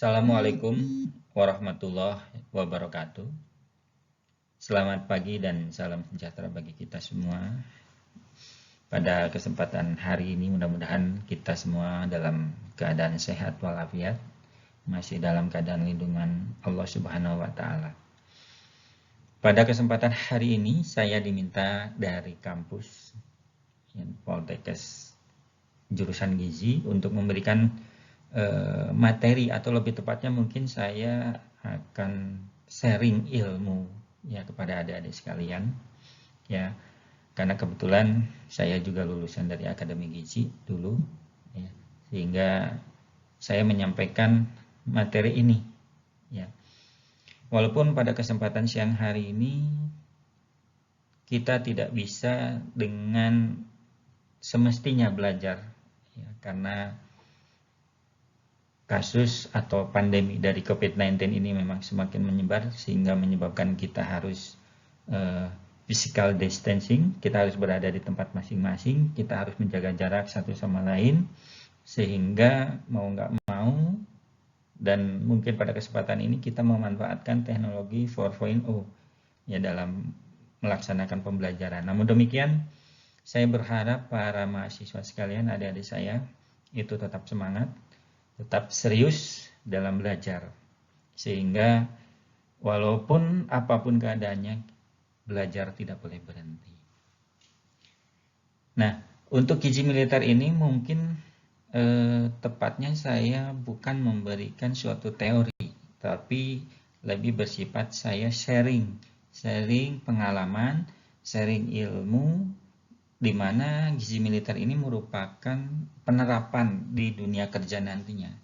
Assalamualaikum warahmatullahi wabarakatuh. Selamat pagi dan salam sejahtera bagi kita semua. Pada kesempatan hari ini mudah-mudahan kita semua dalam keadaan sehat walafiat, masih dalam keadaan lindungan Allah Subhanahu wa taala. Pada kesempatan hari ini saya diminta dari kampus Poltekkes jurusan gizi untuk memberikan materi, atau lebih tepatnya mungkin saya akan sharing ilmu ya kepada adik-adik sekalian ya, karena kebetulan saya juga lulusan dari Akademi Gizi dulu ya, sehingga saya menyampaikan materi ini ya. Walaupun pada kesempatan siang hari ini kita tidak bisa dengan semestinya belajar ya, karena kasus atau pandemi dari COVID-19 ini memang semakin menyebar, sehingga menyebabkan kita harus physical distancing, kita harus berada di tempat masing-masing, kita harus menjaga jarak satu sama lain, sehingga mau nggak mau, dan mungkin pada kesempatan ini kita memanfaatkan teknologi 4.0 ya dalam melaksanakan pembelajaran. Namun demikian, saya berharap para mahasiswa sekalian, adik-adik saya, itu tetap semangat, tetap serius dalam belajar, sehingga walaupun apapun keadaannya, belajar tidak boleh berhenti. Nah, untuk gizi militer ini mungkin tepatnya saya bukan memberikan suatu teori, tapi lebih bersifat saya sharing pengalaman, sharing ilmu, di mana gizi militer ini merupakan penerapan di dunia kerja nantinya.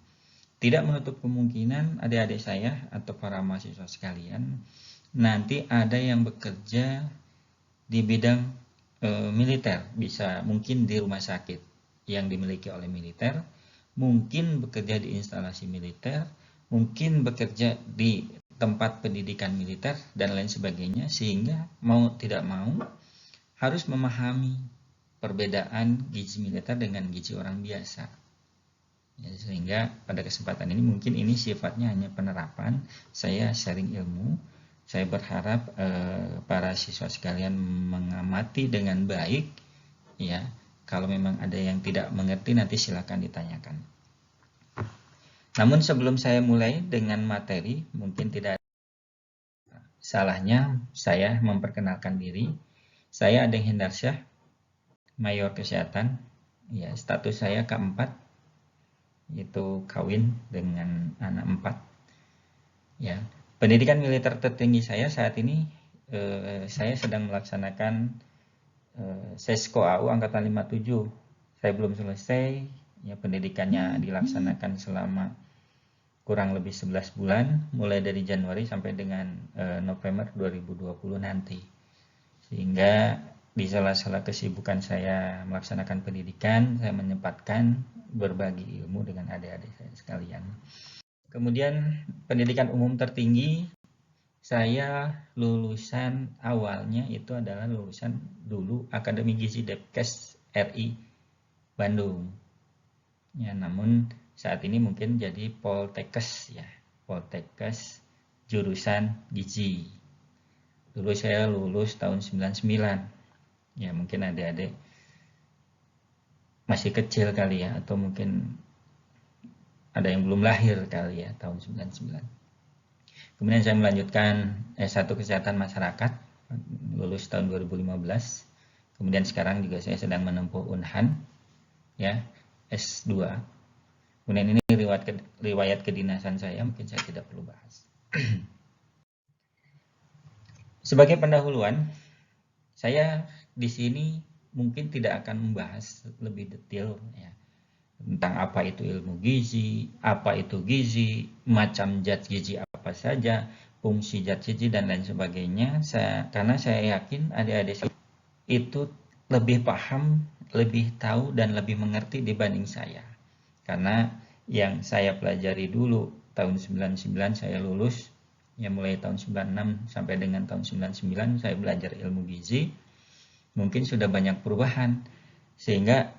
Tidak menutup kemungkinan adik-adik saya atau para mahasiswa sekalian nanti ada yang bekerja di bidang militer, bisa mungkin di rumah sakit yang dimiliki oleh militer, mungkin bekerja di instalasi militer, mungkin bekerja di tempat pendidikan militer dan lain sebagainya, sehingga mau tidak mau harus memahami perbedaan gizi militer dengan gizi orang biasa ya, sehingga pada kesempatan ini mungkin ini sifatnya hanya penerapan, saya sharing ilmu. Saya berharap para siswa sekalian mengamati dengan baik ya. Kalau memang ada yang tidak mengerti, nanti silakan ditanyakan. Namun sebelum saya mulai dengan materi, mungkin tidak salahnya saya memperkenalkan diri. Saya Adeng Hendarsyah, Mayor Kesehatan, ya, status saya K4, yaitu kawin dengan anak 4. Ya, pendidikan militer tertinggi saya saat ini, saya sedang melaksanakan Sesko AU Angkatan 57. Saya belum selesai, ya, pendidikannya dilaksanakan selama kurang lebih 11 bulan, mulai dari Januari sampai dengan November 2020 nanti. Sehingga di sela-sela kesibukan saya melaksanakan pendidikan, saya menyempatkan berbagi ilmu dengan adik-adik saya sekalian. Kemudian pendidikan umum tertinggi, saya lulusan awalnya itu adalah lulusan dulu Akademi Gizi Depkes RI Bandung. Ya, namun saat ini mungkin jadi Poltekkes ya, Poltekkes jurusan gizi. Dulu saya lulus tahun 99. Ya, mungkin adik-adik masih kecil kali ya, atau mungkin ada yang belum lahir kali ya, tahun 99. Kemudian saya melanjutkan S1 Kesehatan Masyarakat, lulus tahun 2015. Kemudian sekarang juga saya sedang menempuh Unhan ya, S2. Kemudian ini riwayat kedinasan saya, mungkin saya tidak perlu bahas. Sebagai pendahuluan, saya di sini mungkin tidak akan membahas lebih detail ya, tentang apa itu ilmu gizi, apa itu gizi, macam zat gizi apa saja, fungsi zat gizi dan lain sebagainya. Karena saya yakin adik-adik itu lebih paham, lebih tahu dan lebih mengerti dibanding saya. Karena yang saya pelajari dulu tahun 99 saya lulus, ya mulai tahun 96 sampai dengan tahun 99 saya belajar ilmu gizi, mungkin sudah banyak perubahan, sehingga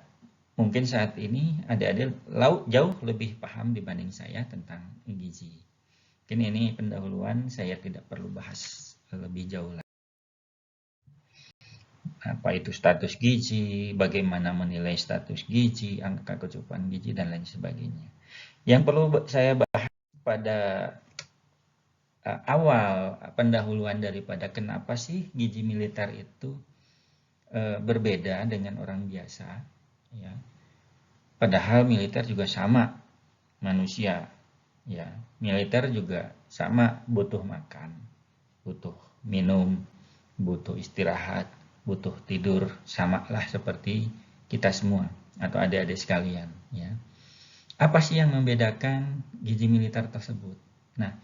mungkin saat ini adik-adik jauh lebih paham dibanding saya tentang gizi. Mungkin ini pendahuluan, saya tidak perlu bahas lebih jauh lagi. Apa itu status gizi, bagaimana menilai status gizi, angka kecukupan gizi, dan lain sebagainya. Yang perlu saya bahas pada awal pendahuluan daripada kenapa sih gizi militer itu berbeda dengan orang biasa, ya. Padahal militer juga sama manusia, ya. Militer juga sama butuh makan, butuh minum, butuh istirahat, butuh tidur, sama lah seperti kita semua atau adik-adik sekalian, ya. Apa sih yang membedakan gizi militer tersebut? Nah,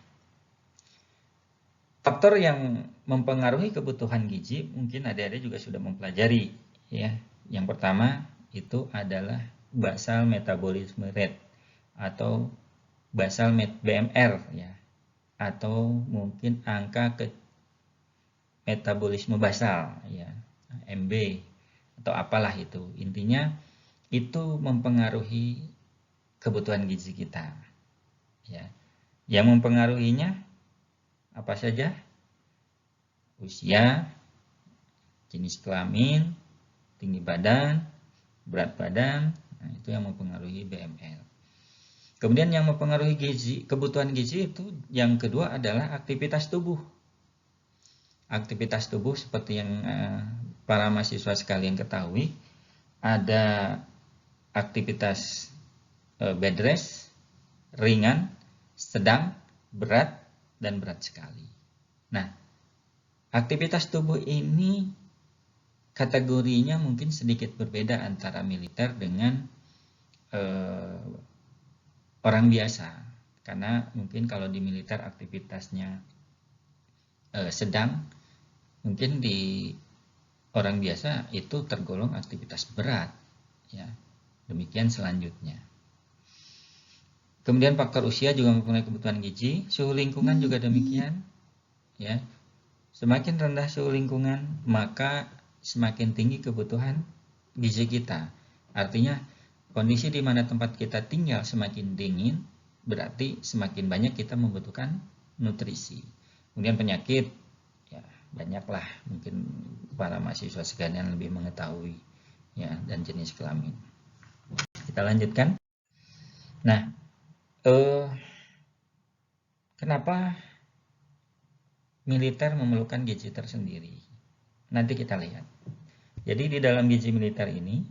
faktor yang mempengaruhi kebutuhan gizi mungkin adik-adik juga sudah mempelajari, ya. Yang pertama itu adalah basal metabolisme rate atau basal BMR, ya, atau mungkin angka metabolisme basal, ya, MB atau apalah itu. Intinya itu mempengaruhi kebutuhan gizi kita, ya. Yang mempengaruhinya apa saja? Usia, jenis kelamin, tinggi badan, berat badan, nah itu yang mempengaruhi BMR. Kemudian yang mempengaruhi kebutuhan gizi itu yang kedua adalah aktivitas tubuh. Aktivitas tubuh seperti yang para mahasiswa sekalian ketahui, ada aktivitas bed rest, ringan, sedang, berat, dan berat sekali. Nah, aktivitas tubuh ini kategorinya mungkin sedikit berbeda antara militer dengan orang biasa, karena mungkin kalau di militer aktivitasnya sedang, mungkin di orang biasa itu tergolong aktivitas berat, ya. Demikian selanjutnya. Kemudian faktor usia juga mempengaruhi kebutuhan gizi, suhu lingkungan juga demikian, ya. Semakin rendah suhu lingkungan, maka semakin tinggi kebutuhan gizi kita. Artinya kondisi di mana tempat kita tinggal semakin dingin, berarti semakin banyak kita membutuhkan nutrisi. Kemudian penyakit, ya banyaklah, mungkin para mahasiswa sekalian lebih mengetahui, ya, dan jenis kelamin. Kita lanjutkan. Nah, kenapa militer memerlukan gizi tersendiri? Nanti kita lihat. Jadi di dalam gizi militer ini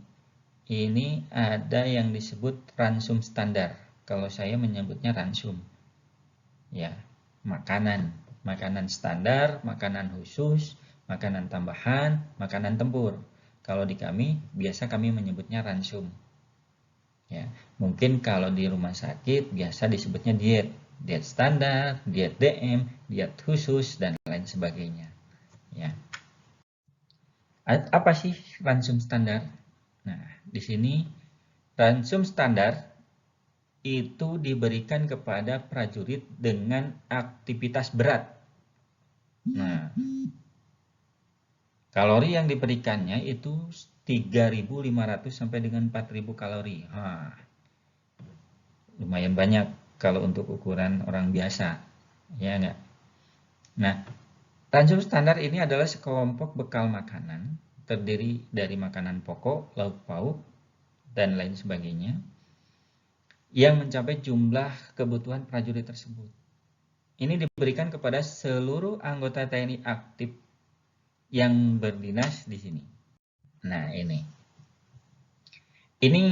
ada yang disebut ransum standar. Kalau saya menyebutnya ransum, ya, makanan standar, makanan khusus, makanan tambahan, makanan tempur. Kalau di kami biasa kami menyebutnya ransum, ya. Mungkin kalau di rumah sakit biasa disebutnya diet standar, diet DM, diet khusus, dan lain sebagainya, ya. Apa sih ransum standar? Nah, di sini ransum standar itu diberikan kepada prajurit dengan aktivitas berat. Nah, kalori yang diberikannya itu 3.500 sampai dengan 4.000 kalori. Lumayan banyak kalau untuk ukuran orang biasa, ya enggak? Nah, ransum standar ini adalah sekelompok bekal makanan terdiri dari makanan pokok, lauk pauk, dan lain sebagainya yang mencapai jumlah kebutuhan prajurit tersebut. Ini diberikan kepada seluruh anggota TNI aktif yang berdinas di sini. Nah, ini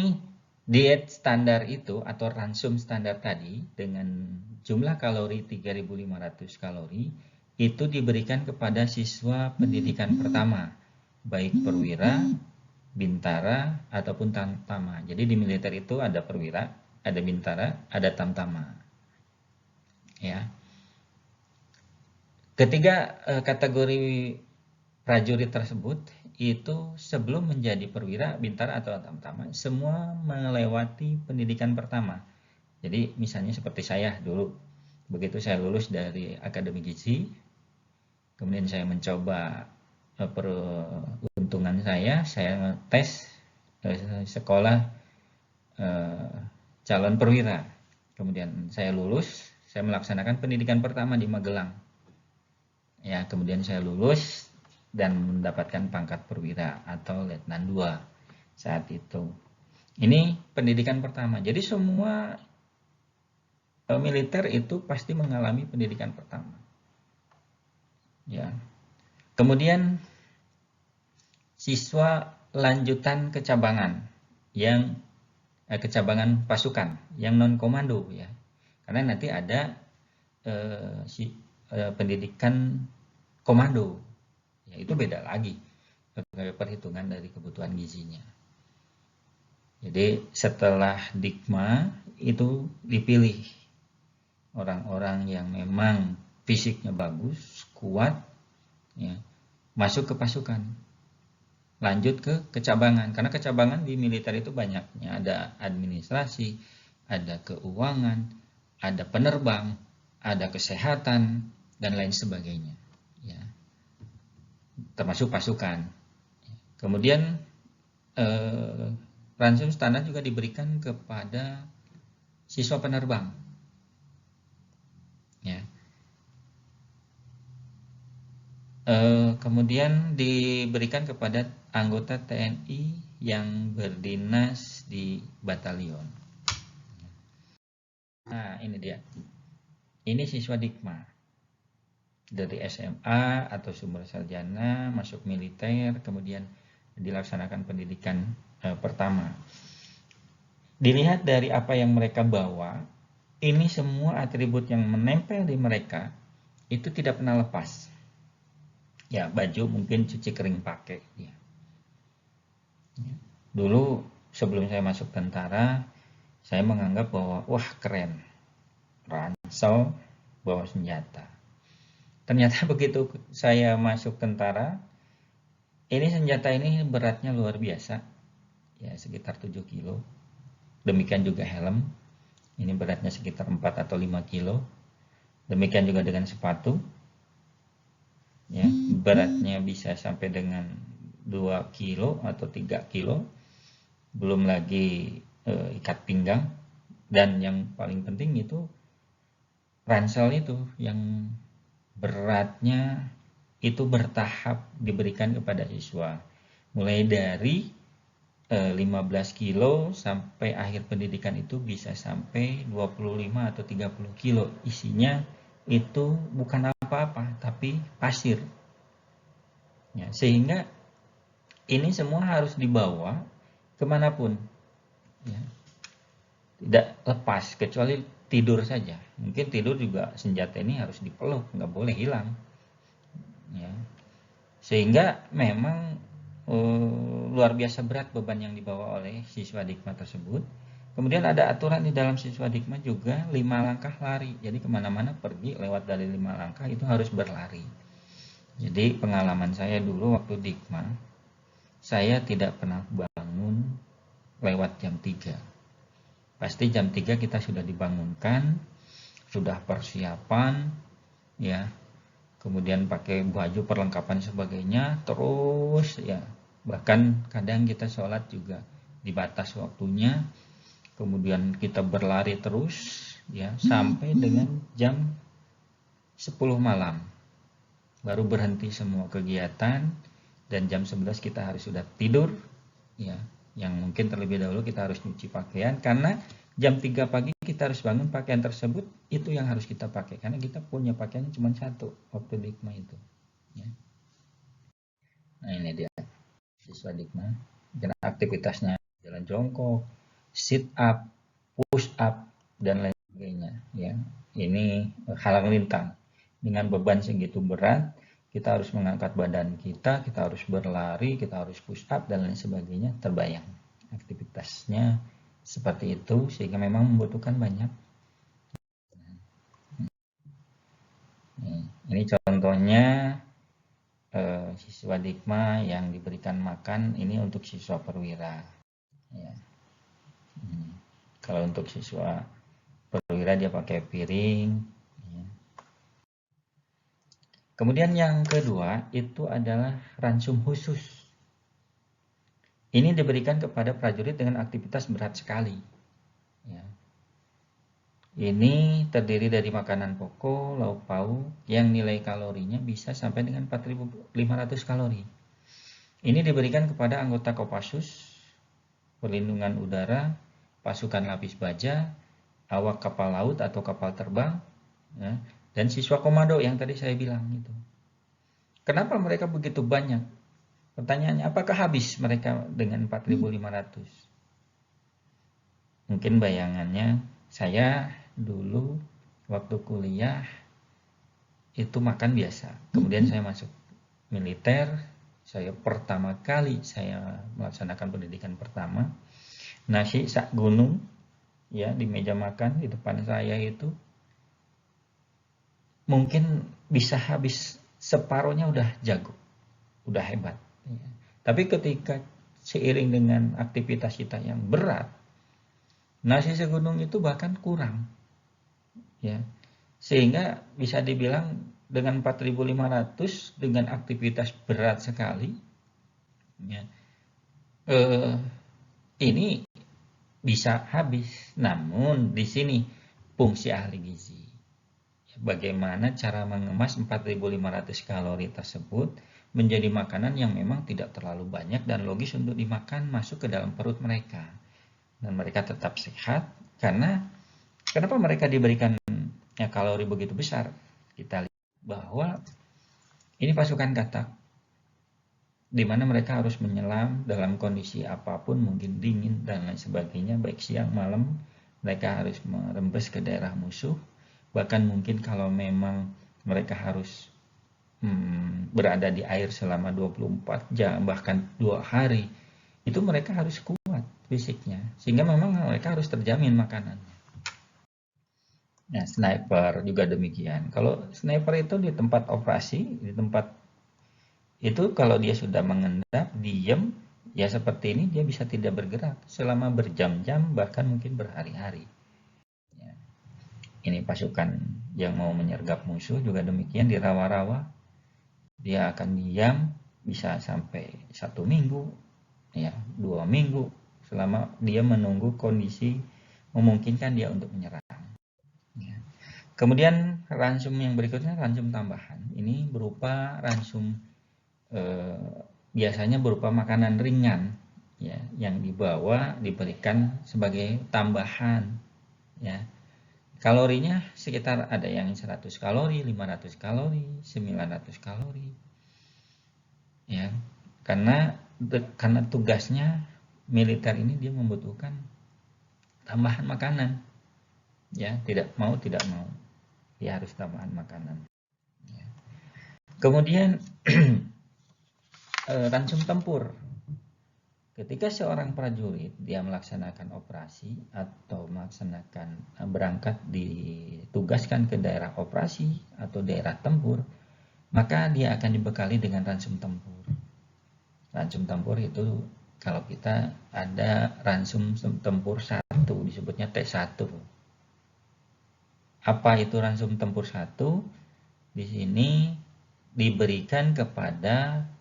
diet standar itu atau ransum standar tadi dengan jumlah kalori 3.500 kalori itu diberikan kepada siswa pendidikan pertama, baik perwira, bintara, ataupun tamtama. Jadi di militer itu ada perwira, ada bintara, ada tamtama, ya. Ketiga kategori prajurit tersebut itu sebelum menjadi perwira, bintara, atau tamtama semua melewati pendidikan pertama. Jadi misalnya seperti saya dulu, begitu saya lulus dari Akademi Gizi, kemudian saya mencoba peruntungan saya tes sekolah calon perwira. Kemudian saya lulus, saya melaksanakan pendidikan pertama di Magelang. Ya, kemudian saya lulus dan mendapatkan pangkat perwira atau letnan 2 saat itu. Ini pendidikan pertama. Jadi semua militer itu pasti mengalami pendidikan pertama. Ya. Kemudian siswa lanjutan kecabangan yang kecabangan pasukan yang non komando ya. Karena nanti ada pendidikan komando. Ya, itu beda lagi perhitungan dari kebutuhan gizinya. Jadi setelah Dikma itu dipilih orang-orang yang memang fisiknya bagus, kuat, ya, masuk ke pasukan, lanjut ke kecabangan. Karena kecabangan di militer itu banyaknya, ada administrasi, ada keuangan, ada penerbang, ada kesehatan, dan lain sebagainya. Ya, termasuk pasukan. Kemudian ransum standar juga diberikan kepada siswa penerbang. Ya. Kemudian diberikan kepada anggota TNI yang berdinas di batalion. Nah, ini dia. Ini siswa Dikma. Dari SMA atau sumber sarjana masuk militer, kemudian dilaksanakan pendidikan pertama. Dilihat dari apa yang mereka bawa, ini semua atribut yang menempel di mereka itu tidak pernah lepas. Ya, baju mungkin cuci kering pakai. Ya. Dulu sebelum saya masuk tentara, saya menganggap bahwa wah keren, ransel, bawa senjata. Ternyata begitu saya masuk tentara, ini senjata ini beratnya luar biasa, ya sekitar 7 kilo. Demikian juga helm, ini beratnya sekitar 4 atau 5 kilo. Demikian juga dengan sepatu, ya beratnya bisa sampai dengan 2 kilo atau 3 kilo. Belum lagi ikat pinggang, dan yang paling penting itu ransel itu yang beratnya itu bertahap diberikan kepada siswa, mulai dari 15 kilo sampai akhir pendidikan itu bisa sampai 25 atau 30 kilo. Isinya itu bukan apa-apa tapi pasir ya, sehingga ini semua harus dibawa kemanapun ya. Tidak lepas kecuali tidur saja. Mungkin tidur juga senjata ini harus dipeluk, nggak boleh hilang ya. Sehingga memang luar biasa berat beban yang dibawa oleh siswa Dikma tersebut. Kemudian ada aturan di dalam siswa Dikma juga 5 langkah lari. Jadi kemana-mana pergi lewat dari 5 langkah itu harus berlari. Jadi pengalaman saya dulu waktu Dikma, saya tidak pernah bangun lewat jam 3. Pasti jam 3 kita sudah dibangunkan, sudah persiapan, ya. Kemudian pakai baju perlengkapan sebagainya, terus ya. Bahkan kadang kita sholat juga dibatas waktunya. Kemudian kita berlari terus, ya, sampai dengan jam 10 malam. Baru berhenti semua kegiatan, dan jam 11 kita harus sudah tidur, ya. Yang mungkin terlebih dahulu kita harus nyuci pakaian, karena jam 3 pagi kita harus bangun, pakaian tersebut itu yang harus kita pakai, karena kita punya pakaian cuma satu waktu Dikma itu ya. Nah ini dia siswa Dikma, dan aktivitasnya jalan jongkok, sit up, push up, dan lain sebagainya ya. Ini halang lintang dengan beban segitu berat, kita harus mengangkat badan kita harus berlari, kita harus push up dan lain sebagainya. Terbayang aktivitasnya seperti itu, sehingga memang membutuhkan banyak. Ini contohnya siswa Dikma yang diberikan makan, ini untuk siswa perwira ya. Kalau untuk siswa perwira dia pakai piring ya. Kemudian yang kedua itu adalah ransum khusus. Ini diberikan kepada prajurit dengan aktivitas berat sekali. Ya. Ini terdiri dari makanan pokok, lauk pauk, yang nilai kalorinya bisa sampai dengan 4.500 kalori. Ini diberikan kepada anggota Kopassus, perlindungan udara, pasukan lapis baja, awak kapal laut atau kapal terbang, ya, dan siswa komando yang tadi saya bilang itu. Kenapa mereka begitu banyak? Pertanyaannya, apakah habis mereka dengan 4.500? Mungkin bayangannya, saya dulu waktu kuliah itu makan biasa. Kemudian saya masuk militer, saya pertama kali saya melaksanakan pendidikan pertama, nasi sak gunung ya di meja makan di depan saya itu mungkin bisa habis separuhnya, udah jago, udah hebat ya. Tapi ketika seiring dengan aktivitas kita yang berat, nasi segunung itu bahkan kurang ya, sehingga bisa dibilang dengan 4.500 dengan aktivitas berat sekali ya, ini bisa habis. Namun di sini fungsi ahli gizi, bagaimana cara mengemas 4.500 kalori tersebut menjadi makanan yang memang tidak terlalu banyak dan logis untuk dimakan masuk ke dalam perut mereka, dan mereka tetap sehat. Karena kenapa mereka diberikan ya kalori begitu besar? Kita lihat bahwa ini pasukan katak, di mana mereka harus menyelam dalam kondisi apapun, mungkin dingin dan lain sebagainya, baik siang malam mereka harus merembes ke daerah musuh. Bahkan mungkin kalau memang mereka harus berada di air selama 24 jam bahkan 2 hari, itu mereka harus kuat fisiknya, sehingga memang mereka harus terjamin makanannya. Nah, sniper juga demikian. Kalau sniper itu di tempat operasi, di tempat itu kalau dia sudah mengendap, diam, ya seperti ini dia bisa tidak bergerak selama berjam-jam, bahkan mungkin berhari-hari. Ya. Ini pasukan yang mau menyergap musuh juga demikian di rawa-rawa. Dia akan diam bisa sampai 1 minggu, ya 2 minggu, selama dia menunggu kondisi memungkinkan dia untuk menyerang. Ya. Kemudian ransum yang berikutnya, ransum tambahan. Ini berupa ransum biasanya berupa makanan ringan ya, yang dibawa diberikan sebagai tambahan ya. Kalorinya sekitar ada yang 100 kalori, 500 kalori, 900 kalori. Ya. Karena tugasnya militer ini dia membutuhkan tambahan makanan. Ya, tidak mau dia harus tambahan makanan. Ya. Kemudian ransum tempur. Ketika seorang prajurit dia melaksanakan operasi atau melaksanakan berangkat ditugaskan ke daerah operasi atau daerah tempur, maka dia akan dibekali dengan ransum tempur. Ransum tempur itu kalau kita ada ransum tempur 1, disebutnya T1. Apa itu ransum tempur 1? Di sini diberikan kepada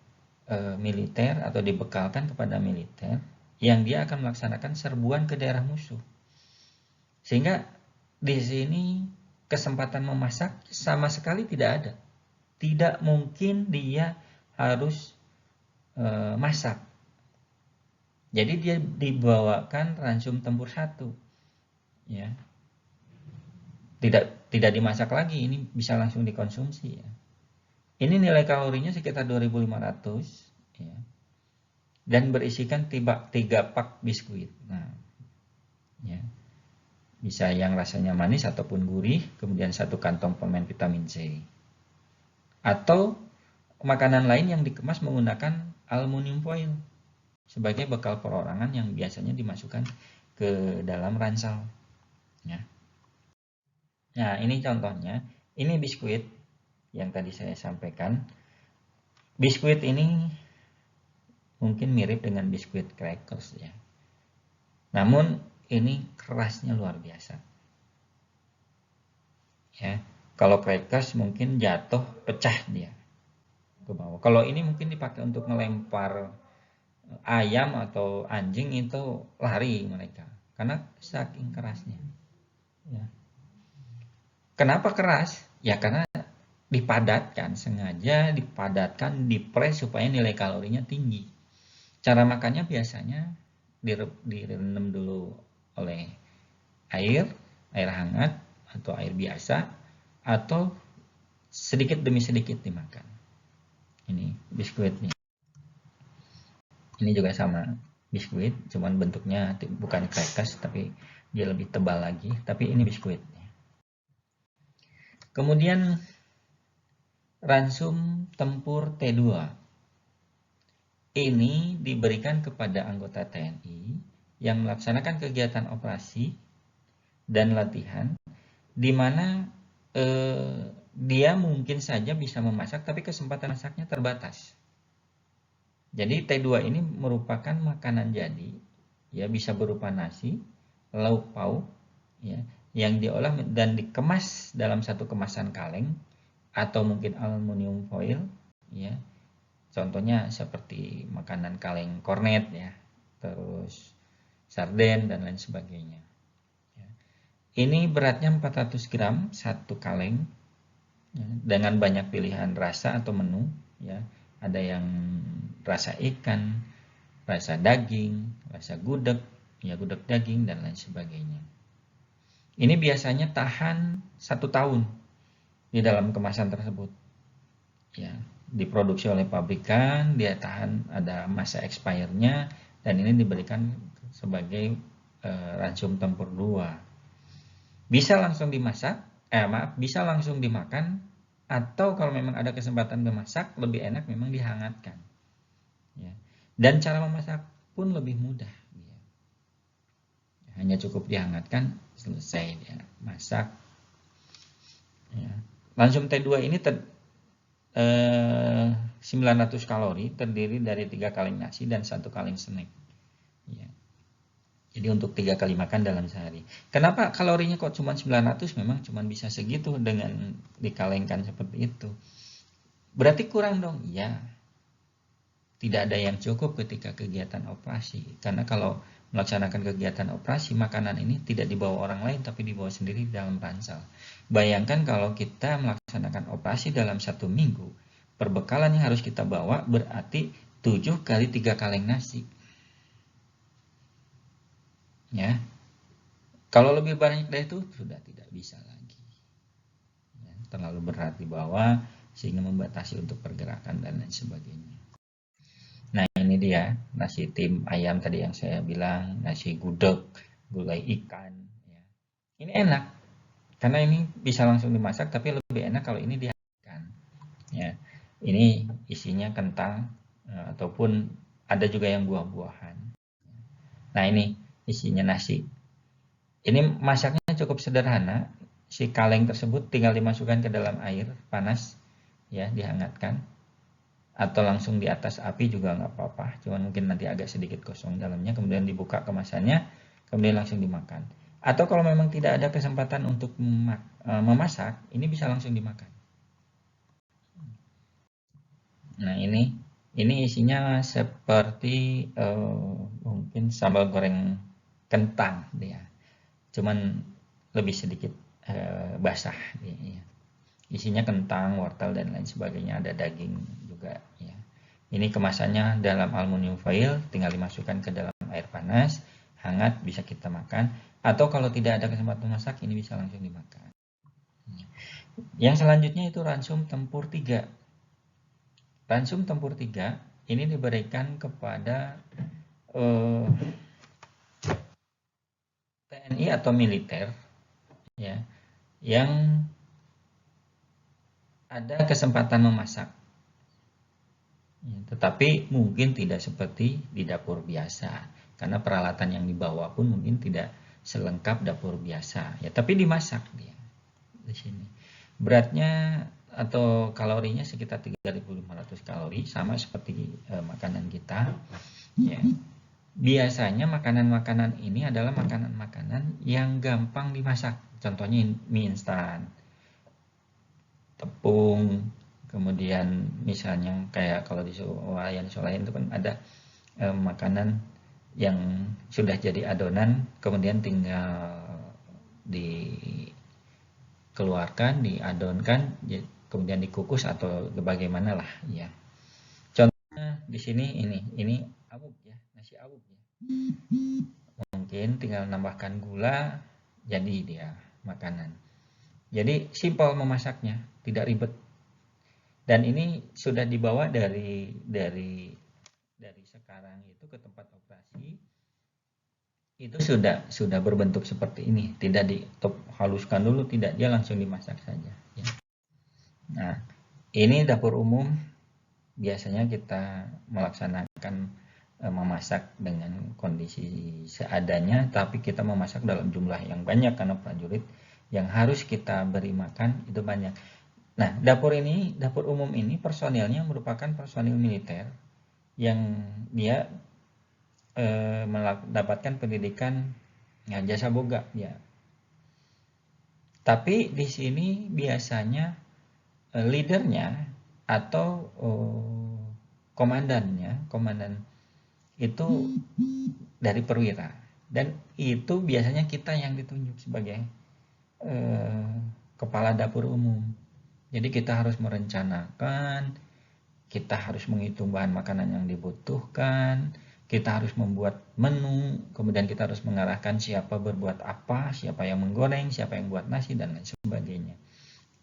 militer atau dibekalkan kepada militer yang dia akan melaksanakan serbuan ke daerah musuh. Sehingga di sini kesempatan memasak sama sekali tidak ada. Tidak mungkin dia harus masak. Jadi dia dibawakan ransum tempur 1. Ya. Tidak dimasak lagi, ini bisa langsung dikonsumsi ya. Ini nilai kalorinya sekitar 2.500 ya. Dan berisikan 3 pak biskuit. Nah, ya. Bisa yang rasanya manis ataupun gurih, kemudian 1 kantong permen vitamin C. Atau makanan lain yang dikemas menggunakan aluminium foil sebagai bekal perorangan yang biasanya dimasukkan ke dalam ransel. Ya. Nah, ini contohnya. Ini biskuit yang tadi saya sampaikan. Biskuit ini mungkin mirip dengan biskuit crackers ya. Namun ini kerasnya luar biasa. Ya, kalau crackers mungkin jatuh pecah dia ke bawah. Kalau ini mungkin dipakai untuk melempar ayam atau anjing itu lari mereka karena saking kerasnya. Ya. Kenapa keras? Ya karena dipadatkan, sengaja dipadatkan, dipres supaya nilai kalorinya tinggi. Cara makannya biasanya direndam dulu oleh air hangat atau air biasa, atau sedikit demi sedikit dimakan. Ini biskuitnya. Ini juga sama biskuit, cuman bentuknya bukan crackers tapi dia lebih tebal lagi, tapi ini biskuitnya. Kemudian ransum tempur T2. Ini diberikan kepada anggota TNI yang melaksanakan kegiatan operasi dan latihan di mana dia mungkin saja bisa memasak tapi kesempatan masaknya terbatas. Jadi T2 ini merupakan makanan jadi, ya bisa berupa nasi, lauk pauk, ya, yang diolah dan dikemas dalam satu kemasan kaleng atau mungkin aluminium foil, ya. Contohnya seperti makanan kaleng kornet, ya, terus sarden dan lain sebagainya. Ya. Ini beratnya 400 gram satu kaleng, ya, dengan banyak pilihan rasa atau menu, ya. Ada yang rasa ikan, rasa daging, rasa gudeg, ya gudeg daging dan lain sebagainya. Ini biasanya tahan 1 tahun di dalam kemasan tersebut. Ya, diproduksi oleh pabrikan, dia tahan, ada masa expirednya, dan ini diberikan sebagai ransum tempur 2. Bisa langsung dimasak, bisa langsung dimakan, atau kalau memang ada kesempatan memasak, lebih enak memang dihangatkan. Ya. Dan cara memasak pun lebih mudah. Ya. Hanya cukup dihangatkan, selesai ya, masak. Ya. Ransum T2 ini 900 kalori, terdiri dari 3 kaleng nasi dan 1 kaleng snack. Ya. Jadi untuk 3 kali makan dalam sehari. Kenapa kalorinya kok cuma 900? Memang cuma bisa segitu dengan dikalengkan seperti itu. Berarti kurang dong? Ya. Tidak ada yang cukup ketika kegiatan operasi. Karena kalau melaksanakan kegiatan operasi, makanan ini tidak dibawa orang lain tapi dibawa sendiri dalam ransel. Bayangkan kalau kita melaksanakan operasi dalam 1 minggu, perbekalan yang harus kita bawa berarti 7 kali 3 kaleng nasi. Ya. Kalau lebih banyak dari itu sudah tidak bisa lagi. Ya, terlalu berat dibawa sehingga membatasi untuk pergerakan dan lain sebagainya. Nah, ini dia nasi tim ayam tadi yang saya bilang, nasi gudeg, gulai ikan. Ya. Ini enak, karena ini bisa langsung dimasak, tapi lebih enak kalau ini dihangatkan. Ya. Ini isinya kentang, ataupun ada juga yang buah-buahan. Nah, ini isinya nasi. Ini masaknya cukup sederhana. Si kaleng tersebut tinggal dimasukkan ke dalam air panas, ya, dihangatkan. Atau langsung di atas api juga nggak apa-apa, cuman mungkin nanti agak sedikit kosong dalamnya, kemudian dibuka kemasannya, kemudian langsung dimakan. Atau kalau memang tidak ada kesempatan untuk memasak, ini bisa langsung dimakan. Nah, ini isinya seperti mungkin sambal goreng kentang dia, cuman lebih sedikit basah. Ya. Isinya kentang, wortel dan lain sebagainya, ada daging juga. Ya. Ini kemasannya dalam aluminium foil, tinggal dimasukkan ke dalam air panas, hangat, bisa kita makan. Atau kalau tidak ada kesempatan masak, ini bisa langsung dimakan. Yang selanjutnya itu ransum tempur 3. Ransum tempur 3 ini diberikan kepada TNI atau militer, ya, yang ada kesempatan memasak. Tetapi mungkin tidak seperti di dapur biasa, karena peralatan yang dibawa pun mungkin tidak selengkap dapur biasa. Ya, tapi dimasak dia di sini. Beratnya atau kalorinya sekitar 3.500 kalori, sama seperti makanan kita. Ya. Biasanya makanan-makanan ini adalah makanan-makanan yang gampang dimasak. Contohnya mie instan, tepung, kemudian misalnya kayak kalau di Solayan itu kan ada makanan yang sudah jadi adonan, kemudian tinggal dikeluarkan, diadonkan, kemudian dikukus atau bagaimana lah ya. Contohnya di sini ini awuk ya, nasi awuk ya. Mungkin tinggal nambahkan gula, jadi dia makanan. Jadi simpel memasaknya, tidak ribet. Dan ini sudah dibawa dari sekarang itu ke tempat operasi, itu sudah berbentuk seperti ini, tidak dihaluskan dulu, tidak, dia langsung dimasak saja ya. Nah, ini dapur umum, biasanya kita melaksanakan memasak dengan kondisi seadanya, tapi kita memasak dalam jumlah yang banyak karena prajurit yang harus kita beri makan itu banyak. Nah, dapur umum ini personilnya merupakan personil militer yang dia mendapatkan pendidikan ya, jasa boga ya. Tapi di sini biasanya leadernya atau komandan itu dari perwira, dan itu biasanya kita yang ditunjuk sebagai kepala dapur umum. Jadi kita harus merencanakan, kita harus menghitung bahan makanan yang dibutuhkan, kita harus membuat menu, kemudian kita harus mengarahkan siapa berbuat apa, siapa yang menggoreng, siapa yang buat nasi, dan lain sebagainya.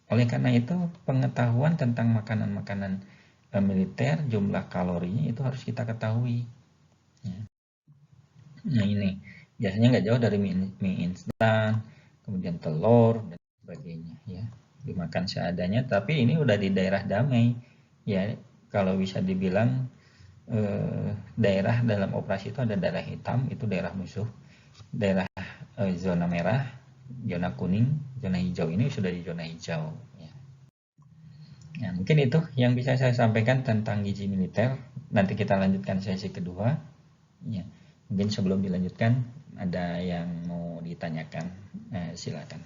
Oleh karena itu, pengetahuan tentang makanan-makanan militer, jumlah kalorinya itu harus kita ketahui. Ya. Nah ini, biasanya nggak jauh dari mie instan, kemudian telur, dan sebagainya. Ya, dimakan seadanya, tapi ini udah di daerah damai. Ya, kalau bisa dibilang daerah dalam operasi itu ada daerah hitam, itu daerah musuh, daerah zona merah, zona kuning, zona hijau ini sudah di zona hijau ya. Nah, mungkin itu yang bisa saya sampaikan tentang gizi militer. Nanti kita lanjutkan sesi kedua ya. Mungkin sebelum dilanjutkan ada yang mau ditanyakan, silakan.